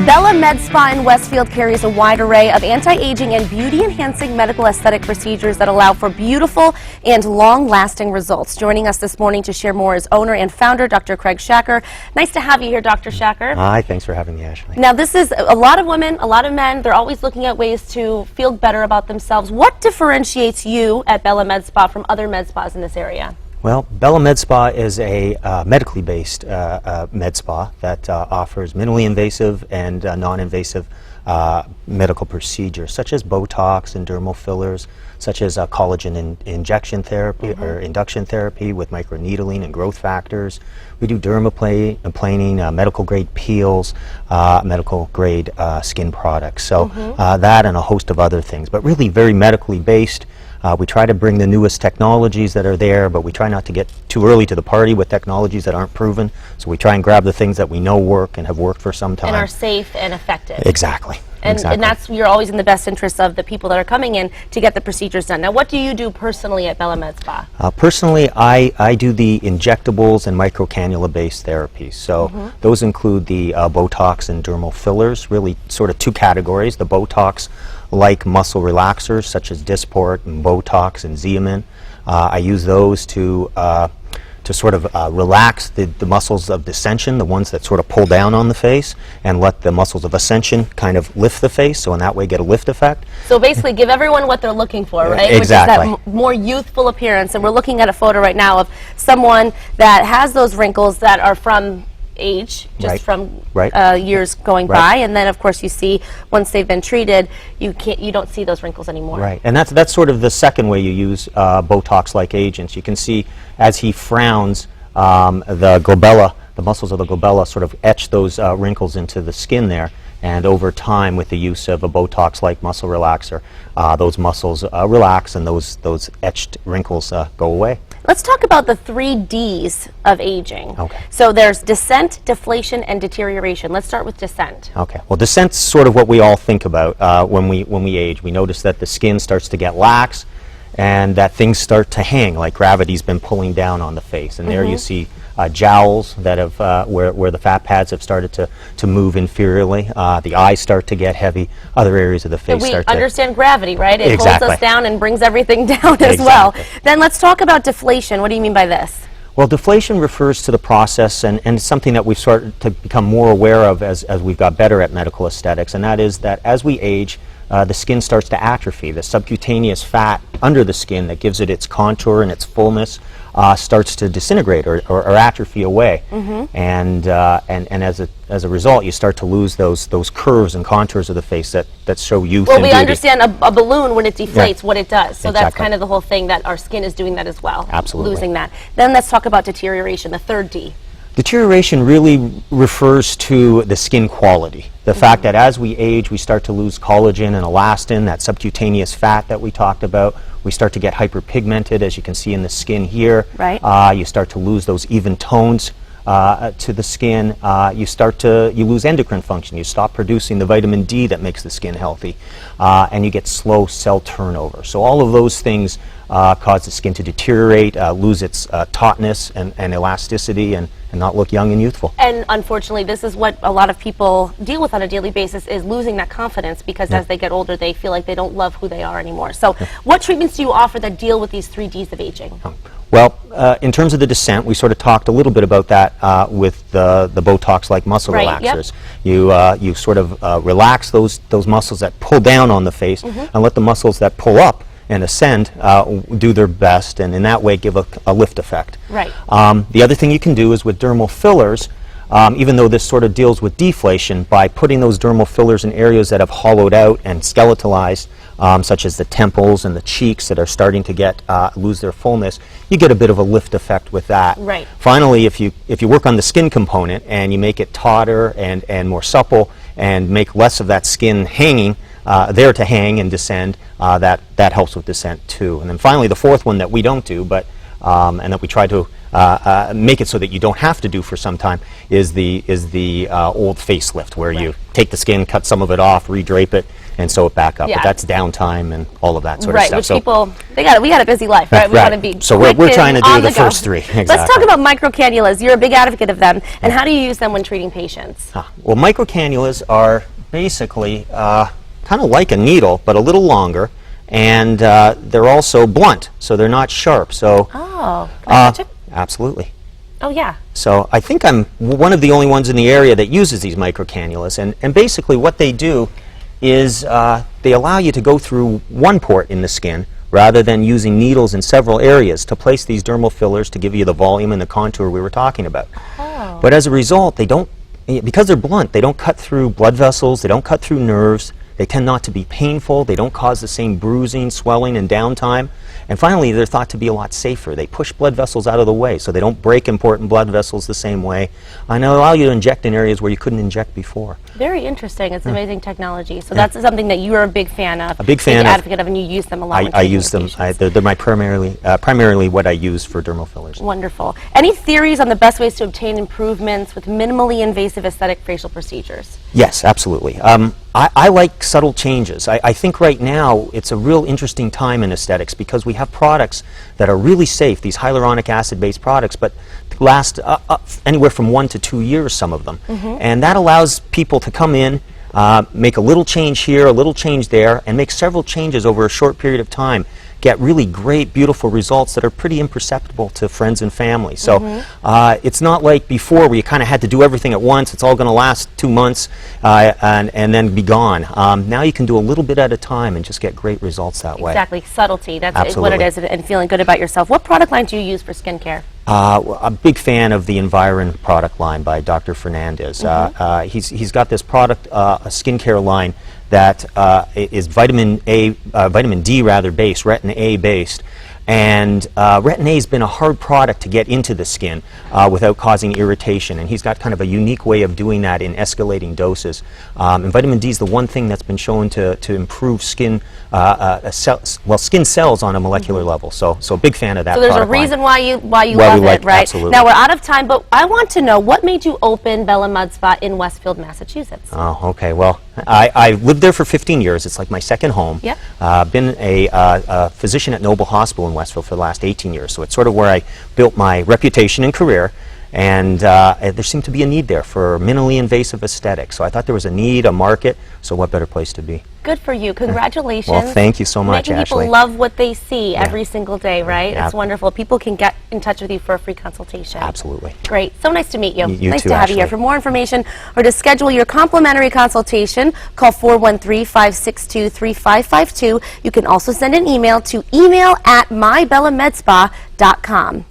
Bella MedSpa in Westfield carries a wide array of anti-aging and beauty-enhancing medical aesthetic procedures that allow for beautiful and long-lasting results. Joining us this morning to share more is owner and founder, Dr. Craig Shacker. Nice to have you here, Dr. Shacker. Hi, thanks for having me, Ashley. Now, this is a lot of women, a lot of men. They're always looking at ways to feel better about themselves. What differentiates you at Bella MedSpa from other med spas in this area? Well, Bella MedSpa is a medically based med spa that offers minimally invasive and non-invasive medical procedures such as Botox and dermal fillers, such as collagen injection therapy or induction therapy with microneedling and growth factors. We do dermaplaning, medical grade peels, medical grade skin products. So that and a host of other things, but really very medically based. We try to bring the newest technologies that are there, but we try not to get too early to the party with technologies that aren't proven. So we try and grab the things that we know work and have worked for some time. And are safe and effective. Exactly. And that's, you're always in the best interest of the people that are coming in to get the procedures done. Now, what do you do personally at Bella MedSpa? Personally, I do the injectables and micro cannula based therapies. So those include the Botox and dermal fillers, really sort of two categories. The Botox like muscle relaxers such as Dysport and Botox and Xeomin. I use those to sort of relax the muscles of descension, the ones that sort of pull down on the face, and let the muscles of ascension kind of lift the face, so in that way get a lift effect. So basically give everyone what they're looking for, right? Exactly. Which is that more youthful appearance. And we're looking at a photo right now of someone that has those wrinkles that are from age, just from years going by, and then of course you see once they've been treated, you don't see those wrinkles anymore. Right, and that's sort of the second way you use Botox-like agents. You can see as he frowns, the glabella, the muscles of the glabella sort of etch those wrinkles into the skin there, and over time with the use of a Botox-like muscle relaxer, those muscles relax and those etched wrinkles go away. Let's talk about the 3 Ds of aging. Okay. So there's descent, deflation, and deterioration. Let's start with descent. Okay. Well, descent's sort of what we all think about when we age. We notice that the skin starts to get lax and that things start to hang, like gravity's been pulling down on the face. And there you see jowls that have where the fat pads have started to move inferiorly. The eyes start to get heavy. Other areas of the face start to... We understand gravity, right? It Exactly. holds us down and brings everything down as well. Then let's talk about deflation. What do you mean by this? Well, deflation refers to the process, and it's something that we've started to become more aware of as we've got better at medical aesthetics, and that is that as we age, the skin starts to atrophy. The subcutaneous fat under the skin that gives it its contour and its fullness starts to disintegrate or atrophy away, and as a result, you start to lose those curves and contours of the face that show youth. Well, and we beauty. understand a balloon when it deflates, what it does. So that's Exactly. kind of the whole thing, that our skin is doing that as well. Absolutely. Losing that. Then let's talk about deterioration, the 3rd D. Deterioration really refers to the skin quality. The fact that as we age, we start to lose collagen and elastin, that subcutaneous fat that we talked about. We start to get hyperpigmented, as you can see in the skin here. Right. You start to lose those even tones to the skin. You lose endocrine function. You stop producing the vitamin D that makes the skin healthy, and you get slow cell turnover. So all of those things cause the skin to deteriorate, lose its tautness and elasticity, and not look young and youthful. And unfortunately, this is what a lot of people deal with on a daily basis, is losing that confidence, because as they get older, they feel like they don't love who they are anymore. So what treatments do you offer that deal with these 3 Ds of aging? Well, in terms of the descent, we sort of talked a little bit about that with the Botox-like muscle relaxers. You sort of relax those muscles that pull down on the face and let the muscles that pull up and ascend do their best, and in that way give a lift effect. Right. The other thing you can do is with dermal fillers, even though this sort of deals with deflation, by putting those dermal fillers in areas that have hollowed out and skeletalized, such as the temples and the cheeks that are starting to lose their fullness, you get a bit of a lift effect with that. Right. Finally, if you work on the skin component and you make it tauter and more supple and make less of that skin hanging, there to hang and descend, that helps with descent too. And then finally, the 4th one that we don't do, but and that we try to make it so that you don't have to do for some time, is the old facelift, where you take the skin, cut some of it off, redrape it, and sew it back up. Yeah. But that's downtime and all of that sort of Right, stuff. which So people, we got a busy life, right? We right. want to be So quick we're and trying to do on the the go. first three. Exactly. Let's talk about micro cannulas. You're a big advocate of them, and how do you use them when treating patients? Well, micro cannulas are basically kind of like a needle, but a little longer, and they're also blunt, so they're not sharp. So, Oh, can I touch it? absolutely. Oh, yeah. So I think I'm one of the only ones in the area that uses these micro cannulas, and basically what they do is they allow you to go through one port in the skin rather than using needles in several areas to place these dermal fillers to give you the volume and the contour we were talking about. Oh. But as a result, they don't, because they're blunt, they don't cut through blood vessels, they don't cut through nerves, they tend not to be painful, they don't cause the same bruising, swelling, and downtime. And finally, they're thought to be a lot safer. They push blood vessels out of the way, so they don't break important blood vessels the same way, and they allow you to inject in areas where you couldn't inject before. Very interesting. It's amazing technology. So that's something that you are a big fan of. A big fan of. Advocate of, and you use them a lot. when I treating use them. patients. They're my primarily what I use for dermal fillers. Wonderful. Any theories on the best ways to obtain improvements with minimally invasive aesthetic facial procedures? Yes, absolutely. I like subtle changes. I think right now it's a real interesting time in aesthetics because we have products that are really safe, these hyaluronic acid-based products, but last anywhere from 1 to 2 years, some of them. And that allows people to come in, make a little change here, a little change there, and make several changes over a short period of time, get really great, beautiful results that are pretty imperceptible to friends and family. So it's not like before where you kind of had to do everything at once, it's all going to last 2 months and then be gone. Now you can do a little bit at a time and just get great results that way. Exactly. Subtlety. That's Absolutely. what it is, and feeling good about yourself. What product line do you use for skincare? A big fan of the Environ product line by Dr. Fernandez. He's got this product, a skincare line that is vitamin D rather based, retin A based, and retin A has been a hard product to get into the skin without causing irritation, and he's got kind of a unique way of doing that in escalating doses. And vitamin D is the one thing that's been shown to improve skin skin cells on a molecular level. So a big fan of that. So there's a product line. reason why you Why love we like it, right? absolutely. Now we're out of time, but I want to know what made you open Bella MedSpa in Westfield, Massachusetts. Oh, okay. Well, I lived there for 15 years. It's like my second home. Yep. Been a physician at Noble Hospital in Westfield for the last 18 years. So it's sort of where I built my reputation and career. And there seemed to be a need there for minimally invasive aesthetics. So I thought there was a need, a market. So what better place to be? Good for you. Congratulations. Well, thank you so much, Making Ashley. people love what they see every single day, right? Yeah. It's wonderful. People can get in touch with you for a free consultation. Absolutely. Great. So nice to meet you. You nice too, to have you here. Ashley. For more information or to schedule your complimentary consultation, call 413-562-3552. You can also send an email to email@mybellamedspa.com.